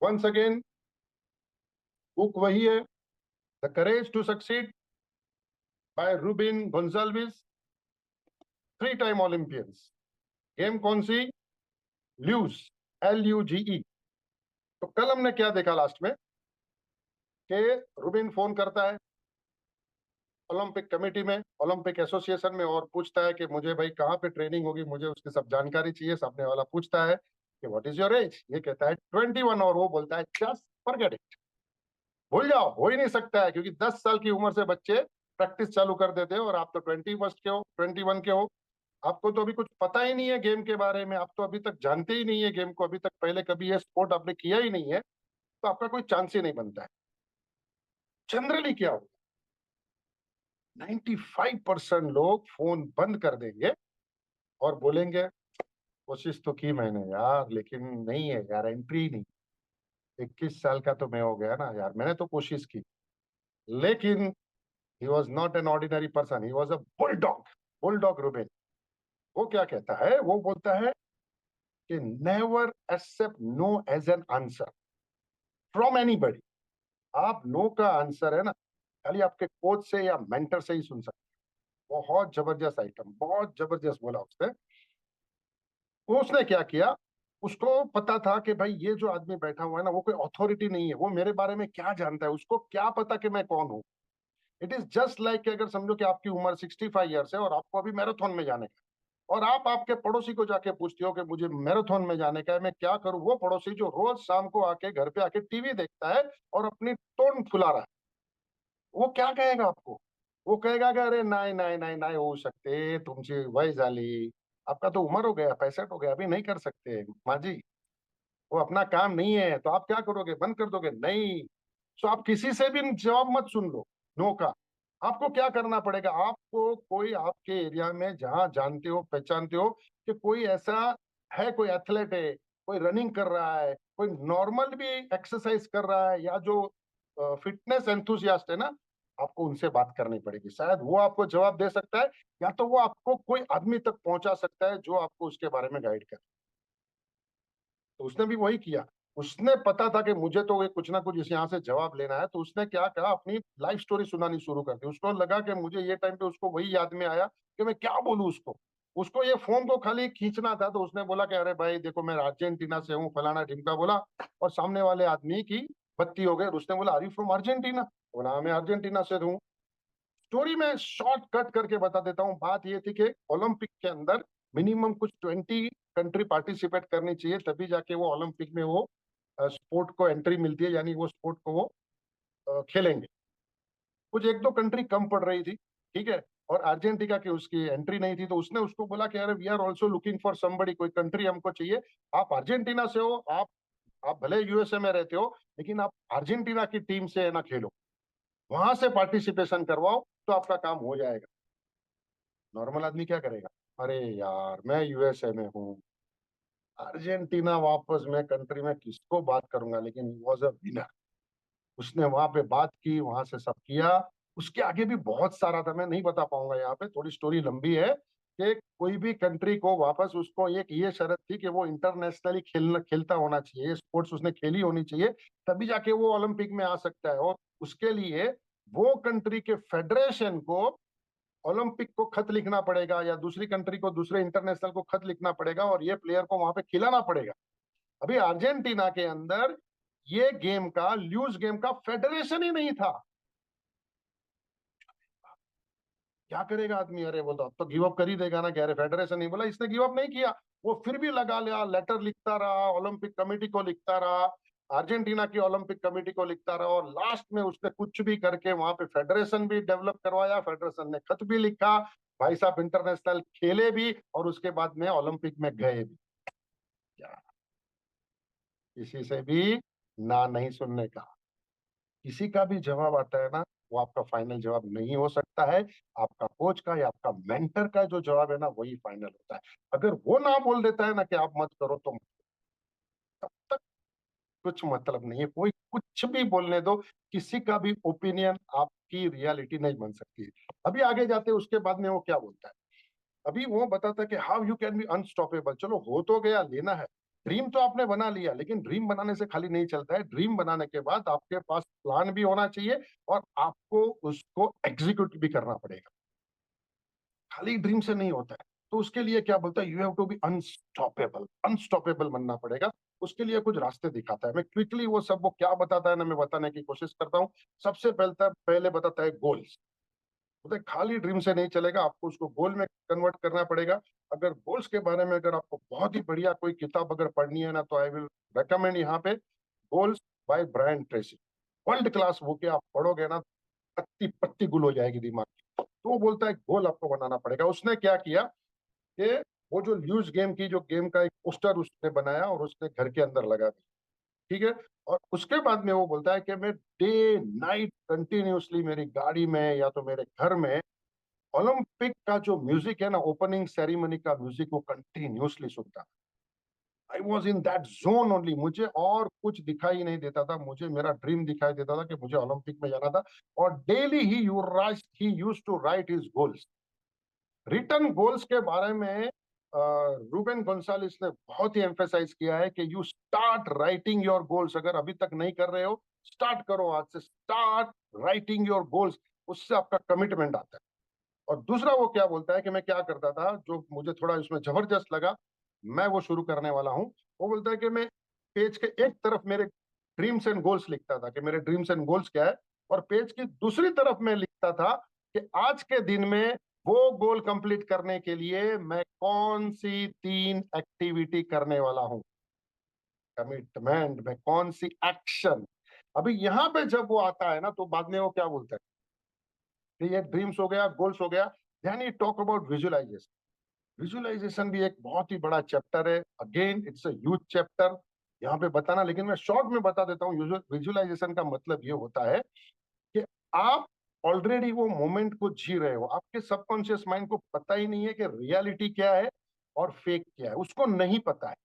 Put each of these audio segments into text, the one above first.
Once again book वही है, the courage to succeed by Ruben Gonzalez, 3 time Olympians. Game कौन सी? ल्यूज, LUGE। तो कल हमने क्या देखा लास्ट में कि रूबिन फोन करता है ओलंपिक कमेटी में, ओलंपिक एसोसिएशन में, और पूछता है कि मुझे भाई कहाँ पे ट्रेनिंग होगी, मुझे उसकी सब जानकारी चाहिए। सामने वाला पूछता है कि व्हाट इज योर एज, ये कहता है 21, और वो बोलता है जस्ट फॉरगेट इट, भूल जाओ, हो ही नहीं सकता है, क्योंकि 10 साल की उम्र से बच्चे प्रैक्टिस चालू कर देते हो, और आप तो 21 के हो, 21 के हो। आपको तो अभी कुछ पता ही नहीं है गेम के बारे में, आप तो अभी तक जानते ही नहीं है गेम को, अभी तक पहले कभी ये स्पोर्ट आपने किया ही नहीं है, तो आपका कोई चांस ही नहीं बनता है। जनरली क्या हो, 95% लोग फोन बंद कर देंगे और बोलेंगे कोशिश तो की मैंने यार, लेकिन नहीं है यार, एंट्री ही नहीं। 21 साल का तो मैं हो गया ना यार, मैंने तो कोशिश की, लेकिन he was not an ordinary person, he was a bulldog. Bulldog Ruben. वो क्या कहता है, वो बोलता है कि never accept no as an answer from anybody. आप नो का आंसर है ना, खाली आपके कोच से या मेंटर से ही सुन सकते हैं। बहुत जबरदस्त आइटम, बहुत जबरदस्त बोला उसने। तो उसने क्या किया, उसको पता था कि भाई ये जो आदमी बैठा हुआ है ना, वो कोई अथॉरिटी नहीं है, वो मेरे बारे में क्या जानता है, उसको क्या पता कि मैं कौन हूँ। इट इज जस्ट लाइक अगर समझो कि आपकी उम्र 65 ईयर्स है और आपको अभी मैराथन में जाने का, और आप आपके पड़ोसी को जाके पूछते हो कि मुझे मैराथन में जाने का है, मैं क्या करूं। वो पड़ोसी जो रोज शाम को आके घर पे आके टीवी देखता है और अपनी टोन फुला रहा है, वो क्या कहेगा आपको? वो कहेगा कि अरे नहीं नहीं नहीं नहीं हो सकते, तुमसे वही जाली, आपका तो उम्र हो गया, 65 हो गया, अभी नहीं कर सकते माँ जी, वो अपना काम नहीं है। तो आप क्या करोगे, बंद कर दोगे? नहीं। तो आप किसी से भी जवाब मत सुन लो नो का। आपको क्या करना पड़ेगा, आपको कोई आपके एरिया में जहां जानते हो पहचानते हो कि कोई ऐसा है, कोई एथलेट है, कोई रनिंग कर रहा है, कोई नॉर्मल भी एक्सरसाइज कर रहा है, या जो फिटनेस एंथुसियास्ट है ना, आपको उनसे बात करनी पड़ेगी। शायद वो आपको जवाब दे सकता है, या तो वो आपको कोई आदमी तक पहुंचा सकता है जो आपको उसके बारे में गाइड करे। तो उसने भी वही किया। उसने पता था कि मुझे तो ये कुछ ना कुछ इस यहाँ से जवाब लेना है, तो उसने क्या कहा, अपनी लाइफ स्टोरी सुनानी शुरू कर दी। उसको लगा कि मुझे ये टाइम पे, उसको वही याद में आया कि मैं क्या बोलूं उसको। उसको ये फोन को खाली खींचना था, तो उसने बोला कि अरे भाई देखो, मैं अर्जेंटीना से हूँ, फलाना ढिमका बोला। और सामने वाले आदमी की बत्ती हो गई। उसने बोला आर यू फ्रॉम अर्जेंटीना? बोला हाँ, मैं अर्जेंटीना से हूँ। स्टोरी में शॉर्ट कट करके बता देता हूँ। बात ये थी कि ओलंपिक के अंदर मिनिमम कुछ 20 कंट्री पार्टिसिपेट करनी चाहिए, तभी जाके वो ओलंपिक में वो स्पोर्ट को एंट्री मिलती है, यानी वो स्पोर्ट को वो खेलेंगे। कुछ एक दो कंट्री कम पड़ रही थी, ठीक है, और अर्जेंटीना की उसकी एंट्री नहीं थी। तो उसने उसको बोला कि अरे we are also looking for somebody, कोई कंट्री हमको चाहिए। आप अर्जेंटीना से हो, आप भले यूएसए में रहते हो, लेकिन आप अर्जेंटीना की टीम से ना खेलो, वहां से पार्टिसिपेशन करवाओ, तो आपका काम हो जाएगा। नॉर्मल आदमी क्या करेगा, अरे यार मैं यूएसए में हूँ, अर्जेंटीना वापस मैं कंट्री में किसको बात करूंगा। लेकिन ही वॉज अ विनर। उसने वहां पे बात की, वहां से सब किया। उसके आगे भी बहुत सारा था, मैं नहीं बता पाऊंगा यहाँ पे, थोड़ी स्टोरी लंबी है। कि कोई भी कंट्री को वापस, उसको एक ये शर्त थी कि वो इंटरनेशनली खेलता होना चाहिए, स्पोर्ट्स उसने खेली होनी चाहिए, तभी जाके वो ओलंपिक में आ सकता है। और उसके लिए वो कंट्री के फेडरेशन को ओलंपिक को खत लिखना पड़ेगा, या दूसरी कंट्री को, दूसरे इंटरनेशनल को खत लिखना पड़ेगा, और ये प्लेयर को वहां पे खिलाना पड़ेगा। अभी अर्जेंटीना के अंदर ये गेम का, ल्यूज गेम का फेडरेशन ही नहीं था। क्या करेगा आदमी, अरे वो तो अब तो गिव अप कर ही देगा ना, कह रहे फेडरेशन नहीं बोला। इसने गिव अप नहीं किया, वो फिर भी लगा लिया, लेटर लिखता रहा, ओलंपिक कमेटी को लिखता रहा, अर्जेंटीना की ओलंपिक कमेटी को लिखता रहा, और लास्ट में उसने कुछ भी करके वहां पे फेडरेशन भी डेवलप करवाया, फेडरेशन ने खत भी लिखा, भाई साहब इंटरनेशनल खेले भी, और उसके बाद में ओलंपिक में गए भी। क्या किसी से भी ना नहीं सुनने का, किसी का भी जवाब आता है ना, वो आपका फाइनल जवाब नहीं हो सकता है। आपका कोच का या आपका मेंटर का जो जवाब है ना, वही फाइनल होता है। अगर वो ना बोल देता है ना कि आप मत करो, तो तब तक कुछ मतलब नहीं है। कोई कुछ भी बोलने दो, किसी का भी ओपिनियन आपकी रियलिटी नहीं बन सकती है। अभी आगे जाते हैं, उसके बाद में वो क्या बोलता है। अभी वो बताता है कि how you can be unstoppable. चलो हो तो गया, लेना है, ड्रीम तो आपने बना लिया, लेकिन ड्रीम बनाने से खाली नहीं चलता है। ड्रीम बनाने के बाद आपके पास प्लान भी होना चाहिए और आपको उसको एग्जीक्यूट भी करना पड़ेगा। खाली ड्रीम से नहीं होता है। तो उसके लिए क्या बोलता है, you have to be unstoppable, unstoppable बनना पड़ेगा। उसके लिए कुछ रास्ते दिखाता है। मैं क्विकली वो सब वो क्या बताता है ना, मैं बताने की कोशिश करता हूँ। सबसे पहले बताता है गोल्स। बोलते खाली ड्रीम से नहीं चलेगा, आपको उसको गोल में कन्वर्ट करना पड़ेगा। अगर गोल्स के बारे में अगर आपको बहुत ही बढ़िया कोई किताब अगर पढ़नी है ना, तो आई विल रेकमेंड यहाँ पे goals by Brian Tracy. World class book है, आप पढ़ोगे ना पत्ती पत्ती गुल हो जाएगी दिमाग की। तो वो बोलता है गोल आपको बनाना पड़ेगा। उसने क्या किया कि वो जो ल्यूज गेम की जो गेम का एक पोस्टर उसने बनाया और उसने घर के अंदर लगा दिया। ठीक है। और उसके बाद में वो बोलता है कि मैं डे नाइट कंटिन्यूअसली मेरी गाड़ी में या तो मेरे घर में ओलंपिक का जो म्यूजिक है ना, ओपनिंग सेरेमनी का म्यूजिक, वो कंटिन्यूअसली सुनता। I was in that zone only. मुझे और कुछ दिखाई नहीं देता था, मुझे मेरा ड्रीम दिखाई देता था कि मुझे ओलंपिक में जाना था। और daily he use to write his goals. Written goals के बारे में रूबेन गोंसालिस ने बहुत ही एम्फेसाइज किया है कि you start writing your goals. अगर अभी तक नहीं कर रहे हो, स्टार्ट करो आज से, स्टार्ट राइटिंग योर गोल्स। उससे आपका कमिटमेंट आता है। और दूसरा वो क्या बोलता है कि मैं क्या करता था, जो मुझे थोड़ा इसमें जबरदस्त लगा, मैं वो शुरू करने वाला हूं। वो बोलता है कि मैं पेज के एक तरफ मेरे ड्रीम्स एंड गोल्स लिखता था कि मेरे ड्रीम्स एंड गोल्स क्या है, और पेज की दूसरी तरफ मैं लिखता था कि आज के दिन में वो गोल कंप्लीट करने के लिए मैं कौन सी 3 एक्टिविटी करने वाला हूं, कमिटमेंट में कौन सी एक्शन। अभी यहां पे जब वो आता है ना, तो बाद में वो क्या बोलता है कि ये ड्रीम्स हो गया, गोल्स हो गया, then he talk about visualisation. Visualisation भी एक बहुत ही बड़ा चैप्टर है। Again it's a huge chapter यहाँ पे बताना, लेकिन मैं शॉर्ट में बता देता हूँ। विजुअलाइजेशन का मतलब ये होता है कि आप ऑलरेडी वो मोमेंट को जी रहे हो। आपके सबकॉन्शियस माइंड को पता ही नहीं है कि रियलिटी क्या है और फेक क्या है, उसको नहीं पता है।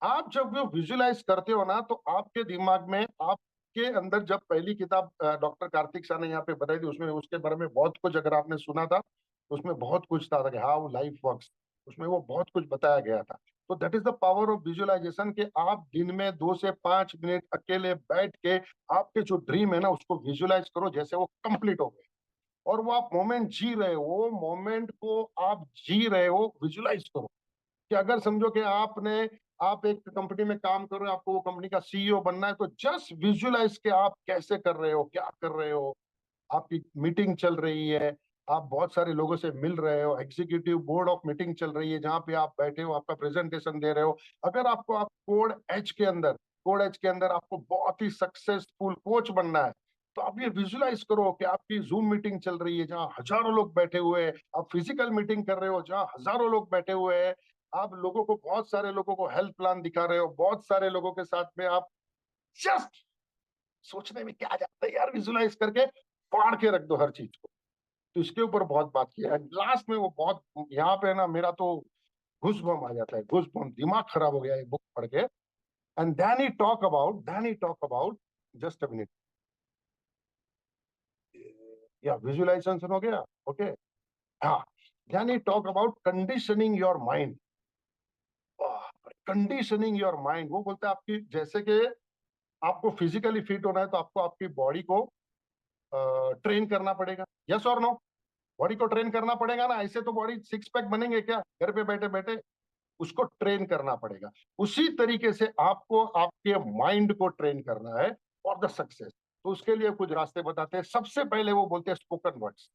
आप जब वो विजुअलाइज करते हो ना, तो आपके दिमाग में, आपके अंदर, जब पहली किताब डॉक्टर कार्तिक शाह ने यहाँ पे बताई थी, उसमें उसके बारे में बहुत कुछ अगर आपने सुना था, तो उसमें बहुत कुछ था कि हाउ लाइफ वर्क्स। उसमें वो बहुत कुछ बताया गया था। तो that is the power of visualisation, कि आप दिन में 2 से 5 मिनट अकेले बैठ के आपके जो ड्रीम है ना, उसको विजुअलाइज करो जैसे वो कंप्लीट हो गए। और वो आप मोमेंट जी रहे हो, मोमेंट को आप जी रहे हो, विजुअलाइज करो। कि अगर समझो कि आप एक कंपनी में काम कर रहे हो, आपको वो कंपनी का सीईओ बनना है, तो जस्ट विजुअलाइज के आप कैसे कर रहे हो, क्या कर रहे हो। आपकी मीटिंग चल रही है, आप बहुत सारे लोगों से मिल रहे हो, एग्जीक्यूटिव बोर्ड ऑफ मीटिंग चल रही है जहां पे आप बैठे हो, आपका प्रेजेंटेशन दे रहे हो। अगर आपको आप कोड एज के अंदर आपको बहुत ही सक्सेसफुल कोच बनना है, तो आप ये विजुअलाइज करो कि आपकी जूम मीटिंग चल रही है जहां हजारों लोग बैठे हुए हैं। आप फिजिकल मीटिंग कर रहे हो जहां हजारों लोग बैठे हुए हैं। आप लोगों को, बहुत सारे लोगों को हेल्थ प्लान दिखा रहे हो, बहुत सारे लोगों के साथ में आप जस्ट, सोचने में क्या जाता है यार, विजुलाइज करके फाड़ के रख दो हर चीज को। तो इसके ऊपर बहुत बात की है। लास्ट में वो बहुत, यहाँ पे ना मेरा तो घुस बम आ जाता है, घुस बम, दिमाग खराब हो गया ये बुक पढ़ के। And then he talk about, just a minute, या विजुअलाइजेशन हो गया, ओके। हाँ, then he talk about conditioning your mind. Conditioning your mind, वो बोलता है आपकी, जैसे कि आपको फिजिकली फिट होना है, तो आपको आपकी बॉडी को ट्रेन करना पड़ेगा। यस और नो? बॉडी को ट्रेन करना पड़ेगा ना, ऐसे तो बॉडी सिक्स पैक बनेंगे क्या घर पे बैठे बैठे? उसको ट्रेन करना पड़ेगा। उसी तरीके से आपको आपके माइंड को ट्रेन करना है फॉर द सक्सेस। तो उसके लिए कुछ रास्ते बताते हैं। सबसे पहले वो बोलते हैं स्पोकन वर्ड्स।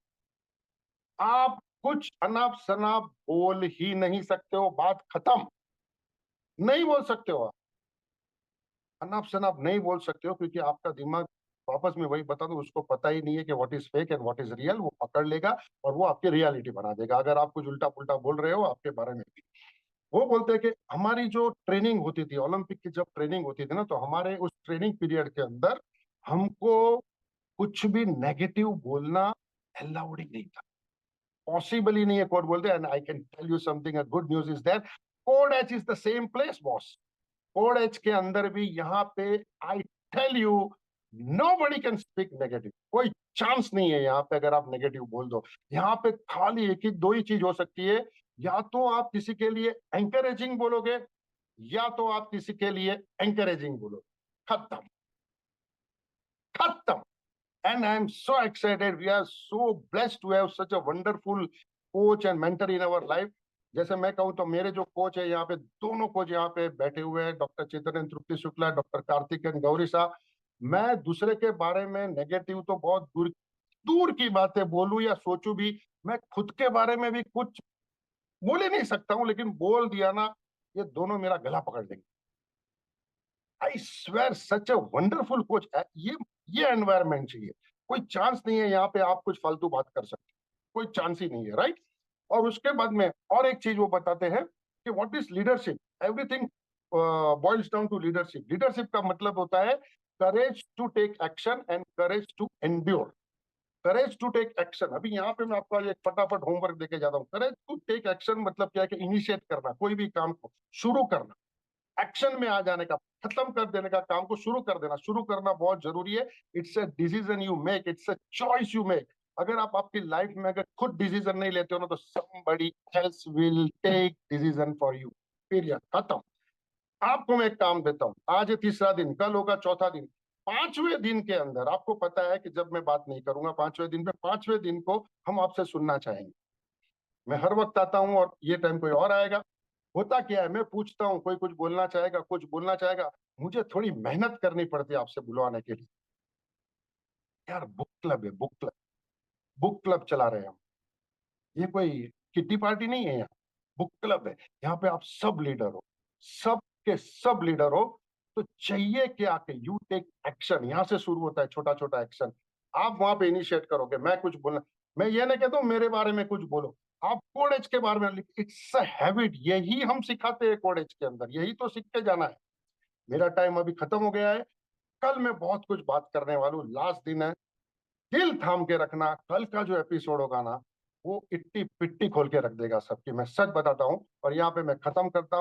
आप कुछ अनाप शनाप बोल ही नहीं सकते हो, बात खत्म। नहीं बोल सकते हो आप, अनाप शनाप नहीं बोल सकते हो, क्योंकि आपका दिमाग, वापस में वही बता दूं, उसको पता ही नहीं है कि what is fake and what is real. वो पकड़ लेगा और वो आपकी रियलिटी बना देगा अगर आप कुछ उल्टा पुल्टा बोल रहे हो आपके बारे में भी। वो बोलते हैं कि हमारी जो ट्रेनिंग होती थी, ओलंपिक की जब ट्रेनिंग होती थी ना, तो हमारे उस ट्रेनिंग पीरियड के अंदर हमको कुछ भी नेगेटिव बोलना अलाउड ही नहीं था, पॉसिबल ही नहीं है। कोड बोलते हैं, and I can tell you something, a good news is that code H is the same place boss. Code H के अंदर भी यहाँ पे, I tell you, nobody can speak negative. कोई चांस नहीं है यहाँ पे अगर आप नेगेटिव बोल दो। यहाँ पे खाली एक ही दो ही चीज हो सकती है, या तो आप किसी के लिए एंकरेजिंग बोलोगे, या तो आप किसी के लिए एंकरेजिंग बोलो। खत्म, खत्म। And I'm so excited. We are so blessed to have such a wonderful coach and mentor in our life. जैसे मैं कहूँ तो मेरे जो कोच है यहाँ पे, दोनों कोच यहाँ पे बैठे हुए हैं, doctor Chaitanya Tripti Shukla, doctor Kartik and Gauri साहब। मैं दूसरे के बारे में नेगेटिव तो बहुत दूर दूर की बातें बोलूं या सोचूं भी, मैं खुद के बारे में भी कुछ बोल ही नहीं सकता हूँ, लेकिन बोल दिया ना, ये दोनों मेरा गला पकड़ देंगे। I swear such a wonderful coach. ये एनवायरनमेंट चाहिए। कोई चांस नहीं है यहाँ पे आप कुछ फालतू बात कर सकते, कोई चांस ही नहीं है, राइट। और उसके बाद में और एक चीज वो बताते हैं कि what is leadership. Everything boils down to leadership. Leadership का मतलब होता है courage to take action and courage to endure. Courage to take action, अभी यहाँ पे मैं आपको एक फटाफट होमवर्क देके जाता हूँ। करेज टू टेक एक्शन मतलब क्या है कि इनिशिएट करना, कोई भी काम को शुरू करना, एक्शन में आ जाने का, खत्म कर देने का, काम को शुरू कर देना। शुरू करना बहुत जरूरी है। It's a decision you make, it's a choice you make. अगर आप आपकी लाइफ में अगर खुद डिसीजन नहीं लेते हो ना, तो somebody else will take decision for you, period, खत्म। आपको मैं एक काम देता हूँ, आज है तीसरा दिन, कल होगा चौथा दिन। पांचवें दिन के अंदर आपको पता है कि जब मैं बात नहीं करूंगा पांचवें दिन पे, पांचवें दिन को हम आपसे सुनना चाहेंगे। मैं हर वक्त आता हूँ और ये टाइम कोई और आएगा। होता क्या है, मैं पूछता हूँ, कोई कुछ बोलना चाहेगा, कुछ बोलना चाहेगा, मुझे थोड़ी मेहनत करनी पड़ती है आपसे बुलवाने के लिए। यार बुक क्लब है, बुक क्लब, बुक क्लब चला रहे हैं हम। ये कोई किट्टी पार्टी नहीं है यहाँ, बुक क्लब है। यहाँ पे आप सब लीडर हो, सब के सब लीडर हो। तो चाहिए क्या कि यू टेक एक्शन। यहाँ से शुरू होता है छोटा छोटा एक्शन। आप वहां पे इनिशिएट करोगे, मैं कुछ बोलना, मैं ये नहीं कहता हूँ मेरे बारे में कुछ बोलो, आप कोड एज के बारे में। इट्स अ हैबिट, यही हम सिखाते हैं कोड एज के अंदर, यही तो सीख के जाना है। मेरा टाइम अभी खत्म हो गया है। कल मैं बहुत कुछ बात करने वाला हूँ, लास्ट दिन है। दिल थाम के रखना, कल का जो एपिसोड होगा ना, वो इट्टी पिट्टी खोल के रख देगा सबकी, मैं सच बताता हूँ। और यहाँ पे मैं खत्म करता हूँ।